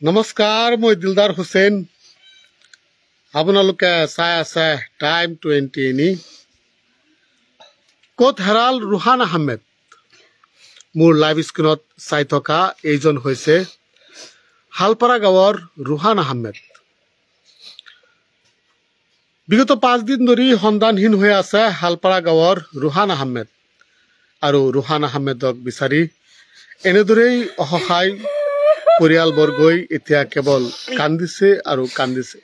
নমস্কাৰ মই দিলদাৰ হুছেইন আপোনালোকে চাই আছে টাইম 20 নি ক'ত হেৰাল ৰুহান আহমেদ মোৰ লাইভ স্ক্ৰীনত চাই থকা এইজন হৈছে হালপাৰা গাঁৱৰ ৰুহান আহমেদ বিগত 5 দিন ধৰি সন্ধানহীন হৈ আছে হালপাৰা গাঁৱৰ ৰুহান আহমেদ আৰু ৰুহান আহমেদক বিচাৰি এনেদৰেই অসহায় পৰিয়ালবৰ্গই এতিয়া কেৱল কান্দিছে আৰু কান্দিছে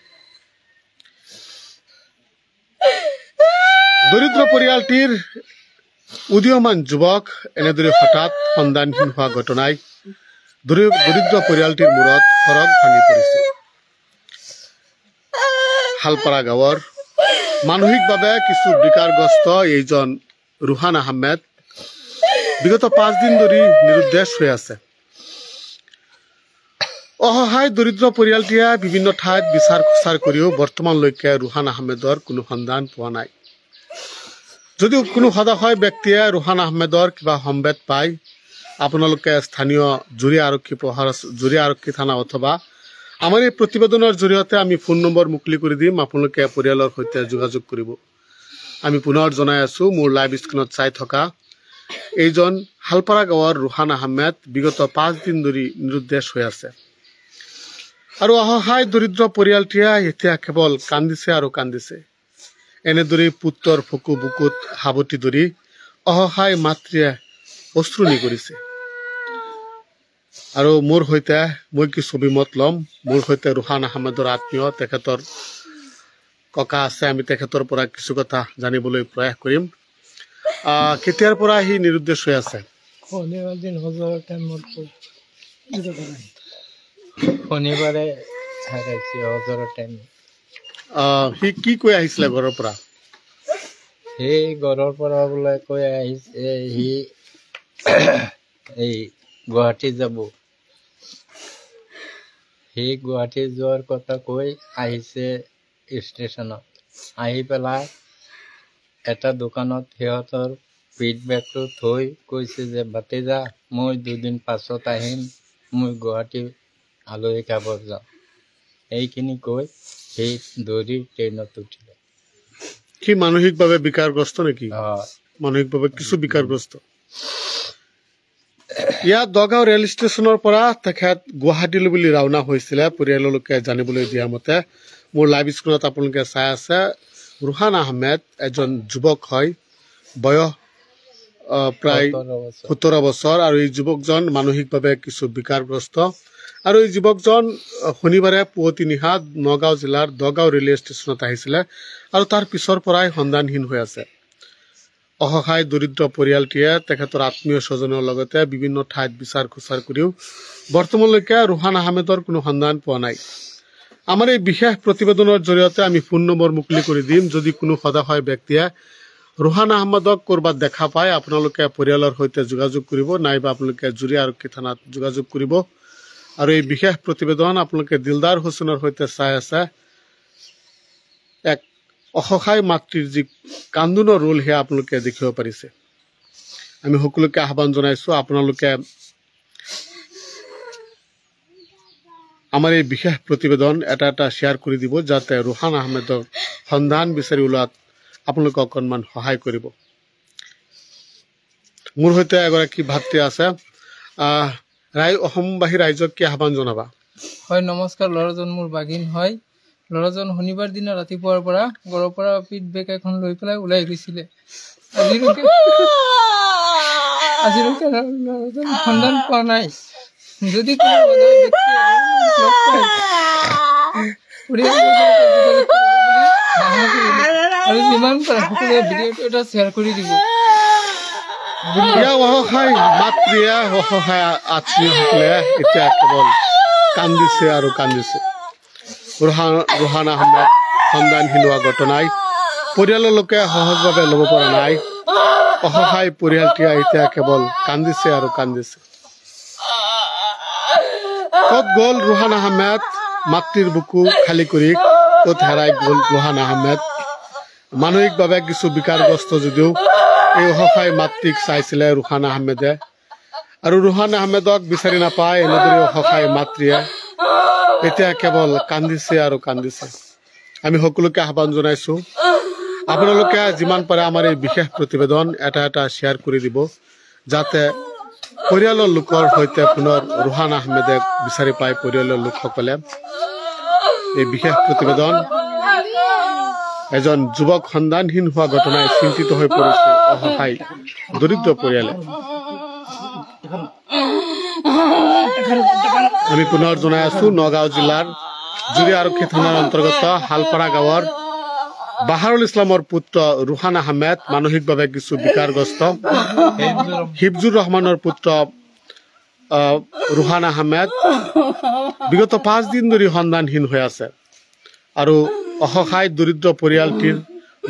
দৰিদ্ৰ পৰিয়ালটিৰ উদীয়মান যুৱক এনেদৰে হঠাৎ সন্ধানহীন হোৱা ঘটনাই দৰিদ্ৰ পৰিয়ালটিৰ মূৰত খৰগ ভাঙি পৰিছে হালপাৰা গাঁৱৰ মানসিকভাৱে কিছু বিকাৰগ্ৰস্ত এইজন ৰুহান আহমেদ বিগত 5 দিন ধৰি নিৰুদ্দেশ হৈ আছে অসহায় দৰিদ্ৰ পৰিয়ালটিয়ে বিভিন্ন ঠাইত বিচাৰ খুচাৰ কৰিও বৰ্তমানলৈকে ৰুহান আহমেদৰ কোনো সন্ধান পোৱা নাই যদিও কোনো সদায় ব্যক্তিয়ে ৰুহান আহমেদৰ কিবা সম্বেদ পায় আপোনালোকে স্থানীয় জুৰি আৰক্ষী থানা অথবা আমাৰ এই প্ৰতিবেদনৰ জৰিয়তে আমি ফোন নম্বৰ মুকলি কৰি দিম আপোনালোকে পৰিয়ালৰ সৈতে যোগাযোগ কৰিব আমি পুনৰ জনাই আছো মোৰ লাইভ স্ক্ৰীনত চাই থকা এইজন হালপাৰা গাঁৱৰ ৰুহান আহমেদ বিগত 5 দিন ধৰি নিৰুদ্দেশ হৈ আছে আৰু অসহায় দৰিদ্ৰ পৰিয়ালটিয়ে এতিয়া কেৱল কান্দিছে আৰু কান্দিছে এনেদৰে পুত্ৰৰ ফকু বুকুত হাবতি ধৰি অসহায় মাতৃয়ে অশ্ৰুনি কৰিছে আৰু মোৰ সৈতে মই কি ছবিমত লম মোৰ সৈতে ৰুহান আহমেদৰ আত্মীয় তেখেতৰ ককা আছে আমি তেখেতৰ পৰা কিছু কথা জানিবলৈ প্ৰয়াস কৰিম কেতিয়াৰ পৰা হি নিৰুদ্দেশ হৈ আছে শনিবাৰে হাৰাইছে হজৰৰ টাইম হি কি কৈ আহিছিলে ঘৰৰ পৰা সেই ঘৰৰ পৰা বোলে কৈ আহিছে সি এই গুৱাহাটী যাব সেই গুৱাহাটী যোৱাৰ কথা কৈ আহিছে ষ্টেচনত আহি পেলাই এটা দোকানত সিহঁতৰ ফিডবেকটো থৈ কৈছে যে ভাতিজা মই 2 দিন পাছত আহিম মই গুৱাহাটী আলহী খাব যাওঁ এইখিনি কৈ সেই দৌৰি ট্ৰেইনত উঠিলে কি মানসিকভাৱে বিকাৰগ্ৰস্ত নেকি মানসিকভাৱে কিছু বিকাৰগ্ৰস্ত ইয়াত দগাঁও ৰেল ষ্টেচনৰ পৰা তেখেত গুৱাহাটীলৈ বুলি ৰাওনা হৈছিলে পৰিয়াললৈকে জানিবলৈ দিয়া মতে মোৰ লাইভ স্ক্ৰীনত আপোনালোকে চাই আছে ৰুহান আহমেদ এজন যুৱক হয় বয়স প্ৰায় 17 বছৰ আৰু এই যুৱকজন মানসিকভাৱে কিছু বিকাৰগ্ৰস্ত আৰু এই যুৱকজন শনিবাৰে পুৱতি নিশা নগাঁও জিলাৰ দগাঁও ৰেলৱে ষ্টেচনত আহিছিলে আৰু তাৰ পিছৰ পৰাই সন্ধানহীন হৈ আছে অসহায় দৰিদ্ৰ পৰিয়ালটিয়ে তেখেতৰ আত্মীয় স্বজনৰ লগতে বিভিন্ন ঠাইত বিচাৰ খুচাৰ কৰিও বৰ্তমানলৈকে ৰুহান আহমেদৰ কোনো সন্ধান পোৱা নাই আমাৰ এই বিশেষ প্ৰতিবেদনৰ জৰিয়তে আমি ফোন নম্বৰ মুকলি কৰি দিম যদি কোনো সদায় ব্যক্তিয়ে ৰুহান আহমেদক কৰবাত দেখা পায় আপোনালোকে পৰিয়ালৰ সৈতে যোগাযোগ কৰিব নাইবা আপোনালোকে জুৰি আৰক্ষী থানাত যোগাযোগ কৰিব আৰু এই বিশেষ প্ৰতিবেদন আপোনালোকে দিলদাৰ হুছেইনৰ সৈতে চাই আছে এক অসহায় মাতৃৰ যি কান্দোনৰ ৰোল হে আপোনালোকে দেখিব পাৰিছে আমি সকলোকে আহ্বান জনাইছো আপোনালোকে আমাৰ এই বিশেষ প্ৰতিবেদন এটা শ্বেয়াৰ কৰি দিব যাতে ৰুহান আহমেদৰ সন্ধান বিচাৰি ওলোৱাত আপোনালোকে অকণমান সহায় কৰিব মোৰ সৈতে এগৰাকী ভাতৃ আছে অসমবাসী ৰাইজক কি আহ্বান জনাবা হয় নমস্কাৰ ল'ৰাজন মোৰ বাগিন হয় ল'ৰাজন শনিবাৰ দিনা ৰাতিপুৱাৰ পৰা ঘৰৰ পৰা ফিডবেক এখন লৈ পেলাই ওলাই গৈছিলে আজিলৈকে ল'ৰাজন সন্ধান পোৱা নাই যদি আৰু যিমান পাৰে সকলোৱে ভিডিঅ'টো এটা শ্বেয়াৰ কৰি দিব অসহায় মাতৃয়ে অসহায় আত্মীয়সকলে এতিয়া কেৱল কান্দিছে আৰু কান্দিছে ৰুহান আহমেদ সন্ধানহীন হোৱা ঘটনাই পৰিয়ালৰ লোকে সহজভাৱে ল'ব পৰা নাই অসহায় পৰিয়ালটিয়ে এতিয়া কেৱল কান্দিছে আৰু কান্দিছে ক'ত গ'ল ৰুহান আহমেদ মাতৃৰ বুকু খালী কৰি ক'ত হেৰাই গ'ল ৰুহান আহমেদ মানসিকভাৱে কিছু বিকাৰগ্ৰস্ত যদিও এই অসহায় মাতৃক চাইছিলে ৰুহান আহমেদে আৰু ৰুহান আহমেদক বিচাৰি নাপায় এনেদৰে অসহায় মাতৃয়ে এতিয়া কেৱল কান্দিছে আৰু কান্দিছে। আমি সকলোকে আহ্বান জনাইছো, আপোনালোকে যিমান পাৰে আমাৰ এই বিশেষ প্ৰতিবেদন এটা শ্বেয়াৰ কৰি দিব, যাতে পৰিয়ালৰ লোকৰ সৈতে পুনৰ ৰুহান আহমেদক বিচাৰি পায় পৰিয়ালৰ লোকসকলে। এই বিশেষ প্ৰতিবেদন এজন যুৱক সন্ধানহীন হোৱা ঘটনাই চিন্তিত হৈ পৰিছে অসহায় দৰিদ্ৰ পৰিয়ালে। আমি পুনৰ জনাই আছো, নগাঁও জিলাৰ জুৰি আৰক্ষী থানাৰ অন্তৰ্গত হালপাৰা গাঁৱৰ বাহাৰুল ইছলামৰ পুত্ৰ ৰুহান আহমেদ মানসিকভাৱে কিছু বিকাৰগ্ৰস্ত। হিফজুৰ ৰহমানৰ পুত্ৰ ৰুহান আহমেদ বিগত 5 দিন ধৰি সন্ধানহীন হৈ আছে আৰু অসহায় দৰিদ্ৰ পৰিয়ালটিৰ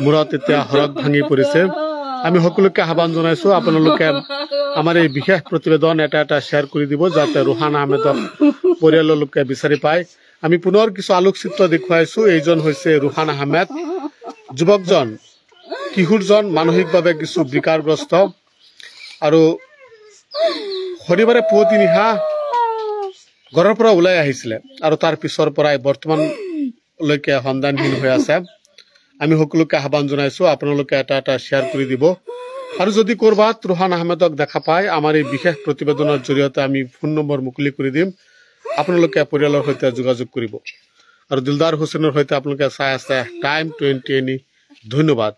মূৰত এতিয়া হৰক ভাঙি পৰিছে। আমি সকলোকে আহ্বান জনাইছো, আপোনালোকে আমাৰ এই বিশেষ প্ৰতিবেদন এটা শ্বেয়াৰ কৰি দিব, যাতে ৰুহান আহমেদক পৰিয়ালৰ লোকে বিচাৰি পায়। আমি পুনৰ কিছু আলোকচিত্ৰ দেখুৱাইছো। এইজন হৈছে ৰুহান আহমেদ, যুৱকজন, কিশোৰজন মানসিকভাৱে কিছু বিকাৰগ্ৰস্ত আৰু শনিবাৰে পুৱতি নিশা ঘৰৰ পৰা ওলাই আহিছিলে আৰু তাৰ পিছৰ পৰাই বৰ্তমানলৈকে সন্ধানহীন হৈ আছে। আমি সকলোকে আহ্বান জনাইছো, আপোনালোকে এটা শ্বেয়াৰ কৰি দিব আৰু যদি ক'ৰবাত ৰুহান আহমেদক দেখা পায়, আমাৰ এই বিশেষ প্ৰতিবেদনৰ জৰিয়তে আমি ফোন নম্বৰ মুকলি কৰি দিম, আপোনালোকে পৰিয়ালৰ সৈতে যোগাযোগ কৰিব। আৰু দিলদাৰ হুছেইনৰ সৈতে আপোনালোকে চাই আছে টাইম 20 ধন্যবাদ।